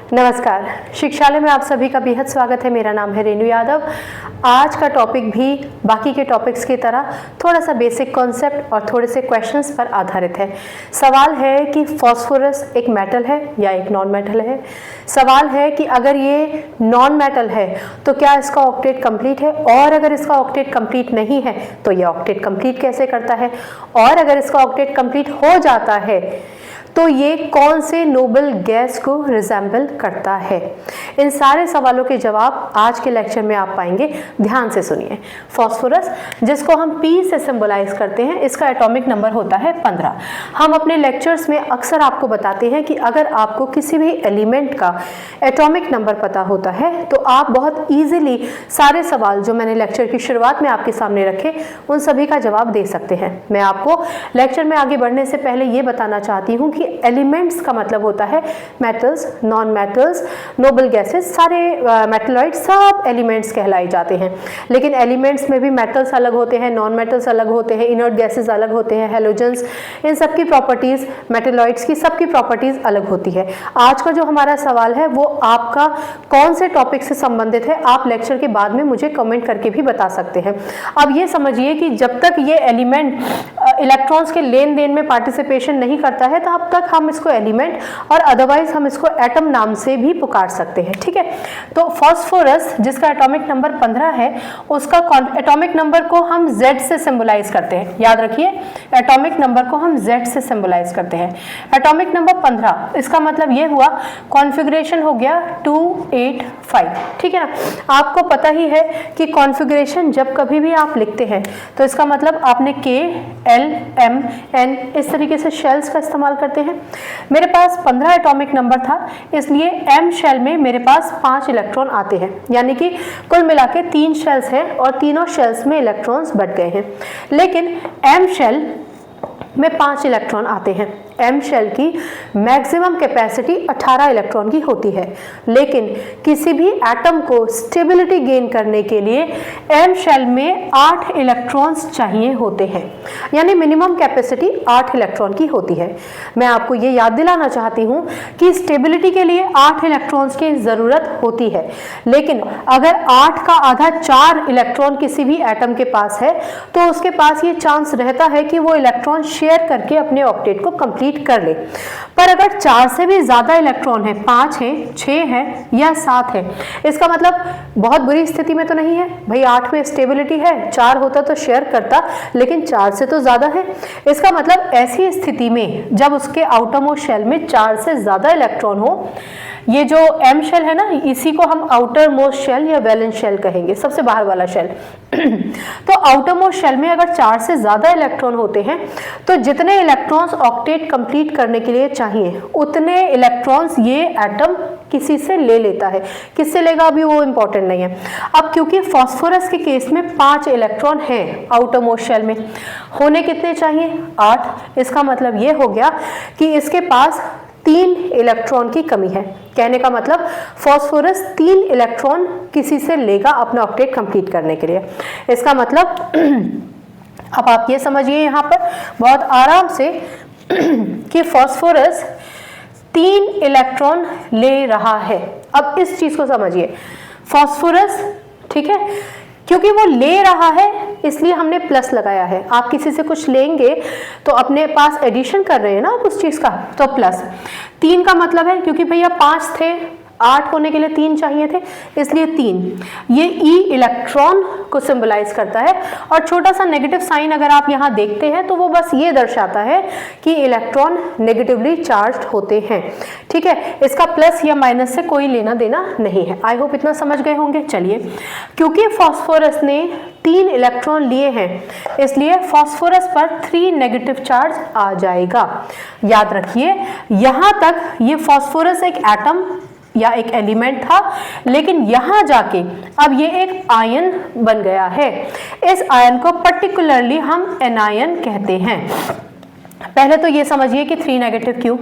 नमस्कार, शिक्षालय में आप सभी का बेहद स्वागत है। मेरा नाम है रेणु यादव। आज का टॉपिक भी बाकी के टॉपिक्स की तरह थोड़ा सा बेसिक कॉन्सेप्ट और थोड़े से क्वेश्चंस पर आधारित है। सवाल है कि फास्फोरस एक मेटल है या एक नॉन मेटल है। सवाल है कि अगर ये नॉन मेटल है तो क्या इसका ऑक्टेट कंप्लीट है, और अगर इसका ऑक्टेट कंप्लीट नहीं है तो ये ऑक्टेट कंप्लीट कैसे करता है, और अगर इसका ऑक्टेट कंप्लीट हो जाता है तो ये कौन से नोबल गैस को रिजेंबल करता है। इन सारे सवालों के जवाब आज के लेक्चर में आप पाएंगे। ध्यान से सुनिए। फास्फोरस, जिसको हम P से सिंबलाइज करते हैं, इसका एटॉमिक नंबर होता है 15। हम अपने लेक्चर्स में अक्सर आपको बताते हैं कि अगर आपको किसी भी एलिमेंट का एटॉमिक नंबर पता होता है तो आप बहुत ईजिली सारे सवाल जो मैंने लेक्चर की शुरुआत में आपके सामने रखे उन सभी का जवाब दे सकते हैं। मैं आपको लेक्चर में आगे बढ़ने से पहले ये बताना चाहती हूँ कि एलिमेंट्स का मतलब होता है metals, non metals, noble gases, सारे मेटलॉइड सब एलिमेंट्स कहलाए जाते हैं। लेकिन एलिमेंट्स में भी मेटल्स अलग होते हैं, नॉन मेटल्स अलग होते हैं, इनर्ट गैसेस अलग होते हैं, हेलोजेंस, इन सब की प्रॉपर्टीज, मेटलॉइड्स की सबकी प्रॉपर्टीज अलग होती है। आज का जो हमारा सवाल है वो आपका कौन से टॉपिक से संबंधित है, आप लेक्चर के बाद में मुझे कमेंट करके भी बता सकते हैं। अब ये समझिए कि जब तक ये एलिमेंट इलेक्ट्रॉन्स के लेन देन में पार्टिसिपेशन नहीं करता है तब तक हम इसको एलिमेंट और अदरवाइज हम इसको एटम नाम से भी पुकार सकते हैं। ठीक है, तो फास्फोरस जिसका एटॉमिक नंबर 15 है, उसका एटॉमिक नंबर को हम Z से सिंबलाइज करते हैं। याद रखिए, एटॉमिक नंबर को हम Z से सिंबलाइज करते हैं। एटॉमिक नंबर 15, इसका मतलब ये हुआ कॉन्फ़िगरेशन हो गया 285। ठीक है ना, आपको पता ही है कि कॉन्फ़िगरेशन जब कभी भी आप लिखते हैं तो इसका मतलब आपने K, L, M, N इस तरीके से शेल्स का इस्तेमाल करते हैं। मेरे पास 15 एटॉमिक नंबर था, इसलिए M शेल में मेरे पास 5 इलेक्ट्रॉन आते हैं, यानी कि कुल मिला के 3 शेल्स हैं और तीनों शेल्स में इलेक्ट्रॉन्स बट गए हैं। लेकिन M शेल में 5 इलेक्ट्रॉन आते हैं। M शेल की मैक्सिमम कैपेसिटी 18 इलेक्ट्रॉन की होती है, लेकिन किसी भी एटम को स्टेबिलिटी गेन करने के लिए M शेल में 8 इलेक्ट्रॉन्स चाहिए होते हैं, यानी मिनिमम कैपेसिटी 8 इलेक्ट्रॉन की होती है। मैं आपको ये याद दिलाना चाहती हूँ कि स्टेबिलिटी के लिए 8 इलेक्ट्रॉन्स की ज़रूरत होती है, लेकिन अगर 8 का आधा 4 इलेक्ट्रॉन किसी भी एटम के पास है तो उसके पास ये चांस रहता है कि वो इलेक्ट्रॉन शेयर करके अपने ऑक्टेट को कंप्लीट कर ले। पर अगर 4 से भी ज्यादा इलेक्ट्रॉन है, 5 है, 6 है या 7 है, इसका मतलब बहुत बुरी स्थिति में तो नहीं है भाई। 8 में स्टेबिलिटी है, 4 होता तो शेयर करता, लेकिन 4 से तो ज्यादा है। इसका मतलब ऐसी स्थिति में जब उसके आउटर मोस्ट शेल में 4 से ज्यादा इलेक्ट्रॉन हो, ये जो M शेल है ना, इसी को हम आउटर मोस्ट शेल या वैलेंस शेल कहेंगे, सबसे बाहर वाला शेल। तो आउटर मोस्ट शेल में अगर 4 से ज्यादा इलेक्ट्रॉन होते हैं तो जितने इलेक्ट्रॉन्स ऑक्टेट कंप्लीट करने के लिए चाहिए उतने इलेक्ट्रॉन्स ये एटम किसी से ले लेता है। किससे लेगा अभी वो इंपॉर्टेंट नहीं है। अब क्योंकि फास्फोरस के केस में 5 इलेक्ट्रॉन हैं आउटर मोस्ट शेल में, होने कितने चाहिए? 8। इसका मतलब ये हो गया कि इसके पास 3 इलेक्ट्रॉन की कमी है। कहने का मतलब फास्फोरस 3 इलेक्ट्रॉन किसी से लेगा अपना ऑक्टेट कंप्लीट करने के लिए। इसका मतलब अब आप ये समझिए यहाँ पर बहुत आराम से कि फास्फोरस 3 इलेक्ट्रॉन ले रहा है। अब इस चीज को समझिए, फास्फोरस, ठीक है, क्योंकि वो ले रहा है इसलिए हमने प्लस लगाया है। आप किसी से कुछ लेंगे तो अपने पास एडिशन कर रहे हैं ना आप उस चीज का, तो प्लस 3 का मतलब है क्योंकि भैया 5 थे, 8 होने के लिए 3 चाहिए थे, इसलिए 3। ये E इलेक्ट्रॉन को सिंबलाइज करता है, और छोटा सा नेगेटिव साइन अगर आप यहाँ देखते हैं तो वो बस ये दर्शाता है कि इलेक्ट्रॉन नेगेटिवली चार्ज्ड होते हैं। ठीक है, इसका प्लस या माइनस से कोई लेना देना नहीं है। आई होप इतना समझ गए होंगे। चलिए, क्योंकि फास्फोरस ने 3 इलेक्ट्रॉन लिए हैं इसलिए फास्फोरस पर 3 नेगेटिव चार्ज आ जाएगा। याद रखिए, यहाँ तक ये फास्फोरस एक एटम या एक एलिमेंट था, लेकिन यहां जाके अब ये एक आयन बन गया है। इस आयन को पर्टिकुलरली हम एनायन कहते हैं। पहले तो ये समझिए कि 3 नेगेटिव क्यों।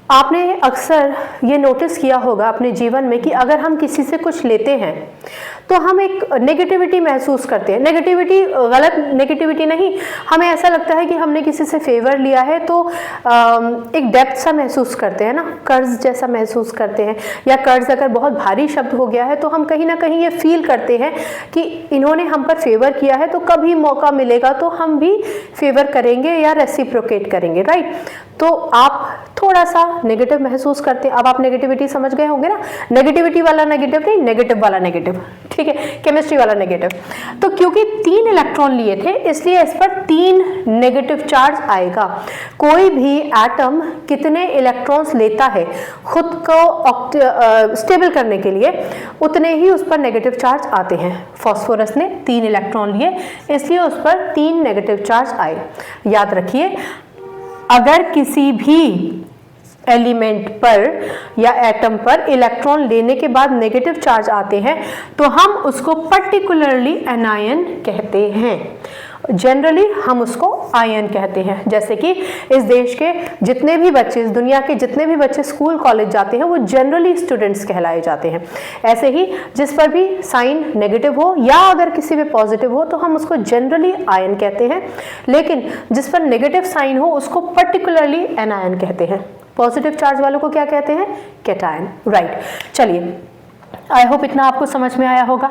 आपने अक्सर ये नोटिस किया होगा अपने जीवन में कि अगर हम किसी से कुछ लेते हैं तो हम एक नेगेटिविटी महसूस करते हैं। नेगेटिविटी, गलत नेगेटिविटी नहीं, हमें ऐसा लगता है कि हमने किसी से फेवर लिया है तो एक डेप्थ सा महसूस करते हैं ना, कर्ज जैसा महसूस करते हैं, या कर्ज अगर बहुत भारी शब्द हो गया है तो हम कहीं ना कहीं ये फील करते हैं कि इन्होंने हम पर फेवर किया है तो कभी मौका मिलेगा तो हम भी फेवर करेंगे या रेसिप्रोकेट करेंगे, राइट। तो आप थोड़ा सा नेगेटिव महसूस करते हैं। अब आप नेगेटिविटी समझ गए होंगे ना, नेगेटिविटी वाला नेगेटिव नहीं, नेगेटिव वाला नेगेटिव, ठीक है, केमिस्ट्री वाला नेगेटिव। तो क्योंकि 3 इलेक्ट्रॉन लिए थे इसलिए इस पर 3 नेगेटिव चार्ज आएगा। कोई भी एटम कितने इलेक्ट्रॉन्स लेता है खुद को स्टेबल करने के लिए, उतने ही उस पर नेगेटिव चार्ज आते हैं। फास्फोरस ने 3 इलेक्ट्रॉन लिए इसलिए उस पर 3 नेगेटिव चार्ज आए। याद रखिए, अगर किसी भी एलिमेंट पर या एटम पर इलेक्ट्रॉन लेने के बाद नेगेटिव चार्ज आते हैं तो हम उसको पर्टिकुलरली एनायन कहते हैं। जनरली हम उसको आयन कहते हैं। जैसे कि इस देश के जितने भी बच्चे, इस दुनिया के जितने भी बच्चे स्कूल कॉलेज जाते हैं वो जनरली स्टूडेंट्स कहलाए जाते हैं। ऐसे ही जिस पर भी साइन नेगेटिव हो या अगर किसी पे पॉजिटिव हो तो हम उसको जनरली आयन कहते हैं, लेकिन जिस पर नेगेटिव साइन हो उसको पर्टिकुलरली एनायन कहते हैं। पॉजिटिव चार्ज वालों को क्या कहते हैं? Cation, right. चलिए, आई होप इतना आपको समझ में आया होगा।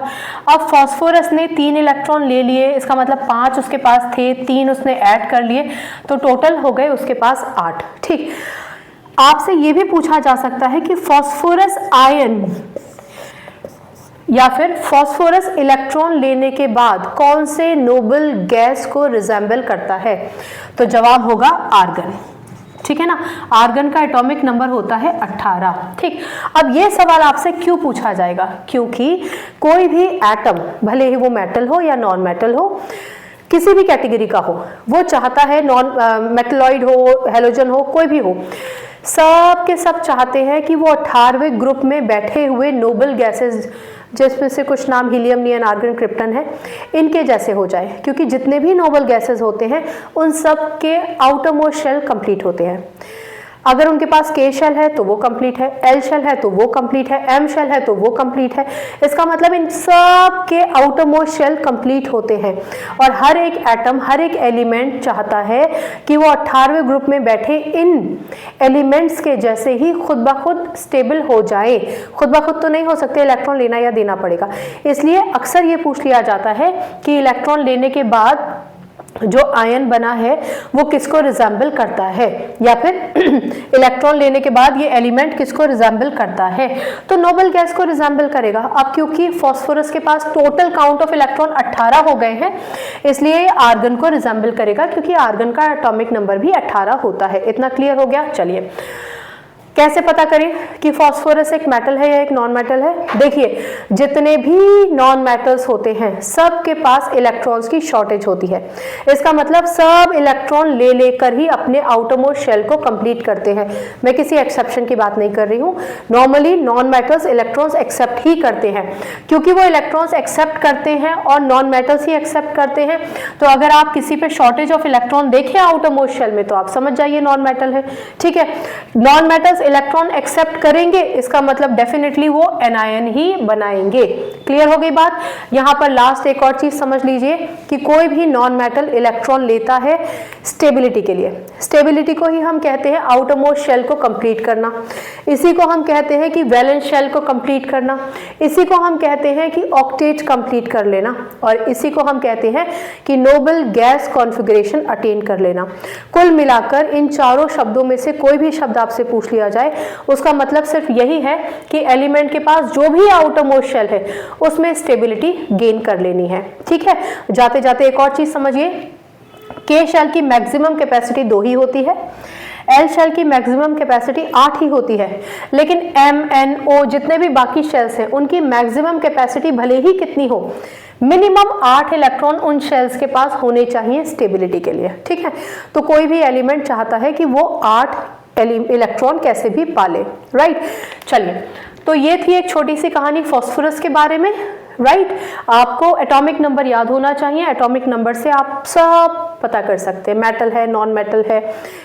अब फास्फोरस ने 3 इलेक्ट्रॉन ले लिए, इसका मतलब 5 उसके पास थे, 3 उसने ऐड कर लिए, तो टोटल हो गए उसके पास 8। ठीक, आपसे ये भी पूछा जा सकता है कि फास्फोरस आयन या फिर फास्फोरस इलेक्ट्रॉन लेने के बाद कौन से नोबल गैस को रिजेंबल करता है? तो जवाब होगा आर्गन, ठीक है ना। आर्गन का एटॉमिक नंबर होता है 18। ठीक, अब ये सवाल आपसे क्यों पूछा जाएगा? क्योंकि कोई भी एटम, भले ही वो मेटल हो या नॉन मेटल हो, किसी भी कैटेगरी का हो, वो चाहता है, नॉन मेटलॉइड हो, हेलोजन हो, कोई भी हो, सब के सब चाहते हैं कि वो 18वें ग्रुप में बैठे हुए नोबल गैसेस, जिसमें से कुछ नाम हीलियम, नियन, आर्गन, क्रिप्टन है, इनके जैसे हो जाए। क्योंकि जितने भी नोबल गैसेस होते हैं उन सब के आउटर मोस्ट शेल कंप्लीट होते हैं। अगर उनके पास K शेल है तो वो कंप्लीट है, L शेल है तो वो कंप्लीट है, M शेल है तो वो कंप्लीट है। इसका मतलब इन सब के आउटर मोस्ट शेल कंप्लीट होते हैं और हर एक एटम, हर एक एलिमेंट चाहता है कि वो 18वें ग्रुप में बैठे इन एलिमेंट्स के जैसे ही खुद ब खुद स्टेबल हो जाए। खुद ब खुद तो नहीं हो सकते, इलेक्ट्रॉन लेना या देना पड़ेगा। इसलिए अक्सर ये पूछ लिया जाता है कि इलेक्ट्रॉन लेने के बाद जो आयन बना है वो किसको रिजेंबल करता है, या फिर इलेक्ट्रॉन लेने के बाद ये एलिमेंट किसको रिजेंबल करता है? तो नोबल गैस को रिजेंबल करेगा। अब क्योंकि फास्फोरस के पास टोटल काउंट ऑफ इलेक्ट्रॉन 18 हो गए हैं, इसलिए आर्गन को रिजेंबल करेगा, क्योंकि आर्गन का एटॉमिक नंबर भी 18 होता है। इतना क्लियर हो गया? चलिए, कैसे पता करें कि फास्फोरस एक मेटल है या एक नॉन मेटल है? देखिए, जितने भी नॉन मेटल्स होते हैं सब के पास इलेक्ट्रॉन्स की शॉर्टेज होती है। इसका मतलब सब इलेक्ट्रॉन ले लेकर ही अपने आउटर मोस्ट शेल को कंप्लीट करते हैं। मैं किसी एक्सेप्शन की बात नहीं कर रही हूँ। Normally non metals electrons accept ही करते हैं। क्योंकि वो इलेक्ट्रॉन्स एक्सेप्ट करते हैं और नॉन मेटल्स ही एक्सेप्ट करते हैं, तो अगर आप किसी पे शॉर्टेज ऑफ इलेक्ट्रॉन देखें आउटर मोस्ट शेल में तो आप समझ जाइए नॉन मेटल है। ठीक है, नॉन मेटल्स इलेक्ट्रॉन एक्सेप्ट करेंगे, इसका मतलब डेफिनेटली वो एनायन ही बनाएंगे। क्लियर हो गई बात? यहां पर लास्ट एक और चीज समझ लीजिए कि कोई भी नॉन मेटल इलेक्ट्रॉन लेता है स्टेबिलिटी के लिए। स्टेबिलिटी को ही हम कहते हैं आउटर मोस्ट शेल को कंप्लीट करना, इसी को हम कहते हैं कि वैलेंस शेल को कंप्लीट करना, इसी को हम कहते हैं कि ऑक्टेट कंप्लीट कर लेना, और इसी को हम कहते हैं कि नोबल गैस कॉन्फ़िगरेशन अटेन कर लेना। कुल मिलाकर इन चारों शब्दों में से कोई भी शब्द आपसे पूछ लिया जाए, उसका मतलब सिर्फ यही है कि एलिमेंट के पास जो भी आउटर मोस्ट शेल है उसमें स्टेबिलिटी गेन कर लेनी है। ठीक है, जाते जाते एक और चीज समझिए, K शेल की मैक्सिमम कैपेसिटी 2 ही होती है, L शेल की मैक्सिमम कैपेसिटी 8 ही होती है, लेकिन M, N, O जितने भी बाकी शेल्स हैं उनकी मैक्सिमम कैपेसिटी भले ही कितनी हो, मिनिमम 8 इलेक्ट्रॉन उन शेल्स के पास होने चाहिए स्टेबिलिटी के लिए। ठीक है, तो कोई भी एलिमेंट चाहता है कि वो 8 इलेक्ट्रॉन कैसे भी पाले, राइट। चलिए, तो ये थी एक छोटी सी कहानी फास्फोरस के बारे में, राइट। आपको एटॉमिक नंबर याद होना चाहिए, एटॉमिक नंबर से आप सब पता कर सकते हैं, मेटल है, नॉन मेटल है,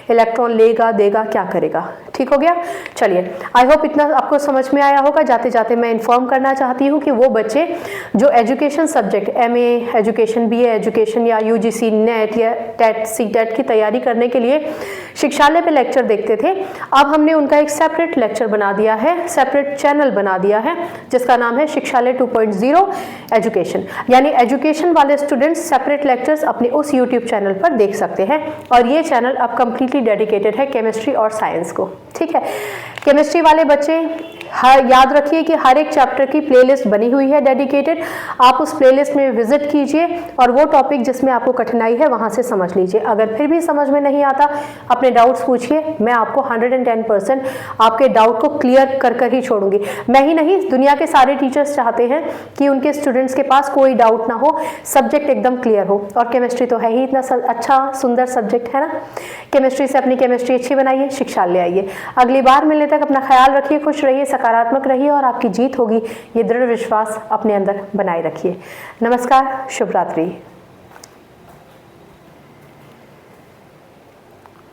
इलेक्ट्रॉन लेगा, देगा, क्या करेगा। ठीक। ठीक हो गया। चलिए, आई होप इतना आपको समझ में आया होगा। जाते जाते मैं इन्फॉर्म करना चाहती हूँ कि वो बच्चे जो education subject MA education, BA education या UGC नेट या टेट CTET की तैयारी करने के लिए शिक्षालय पे लेक्चर देखते थे, अब हमने उनका एक सेपरेट लेक्चर बना दिया है, सेपरेट चैनल बना दिया है, जिसका नाम है शिक्षालय 2.0 एजुकेशन। यानी एजुकेशन वाले स्टूडेंट्स सेपरेट लेक्चर्स अपने उस यूट्यूब चैनल पर देख सकते हैं। और ये चैनल अब कंप्लीटली डेडिकेटेड है केमिस्ट्री और साइंस को। ठीक है, केमिस्ट्री वाले बच्चे याद रखिए कि हर एक चैप्टर की प्लेलिस्ट बनी हुई है डेडिकेटेड। आप उस प्लेलिस्ट में विजिट कीजिए और वो टॉपिक जिसमें आपको कठिनाई है वहां से समझ लीजिए। अगर फिर भी समझ में नहीं आता, अपने डाउट्स पूछिए, मैं आपको 110% आपके डाउट को क्लियर कर कर ही छोड़ूंगी। मैं ही नहीं, दुनिया के सारे टीचर्स चाहते हैं कि उनके स्टूडेंट्स के पास कोई डाउट ना हो, सब्जेक्ट एकदम क्लियर हो। और केमिस्ट्री तो है ही इतना अच्छा सुंदर सब्जेक्ट है ना। केमिस्ट्री से अपनी केमिस्ट्री अच्छी बनाइए, शिक्षालय आइए। अगली बार मिलने तक अपना ख्याल रखिए, खुश रहिए, सकारात्मक रहिए और आपकी जीत होगी, ये दृढ़ विश्वास अपने अंदर बनाए रखिए। नमस्कार, शुभ रात्रि।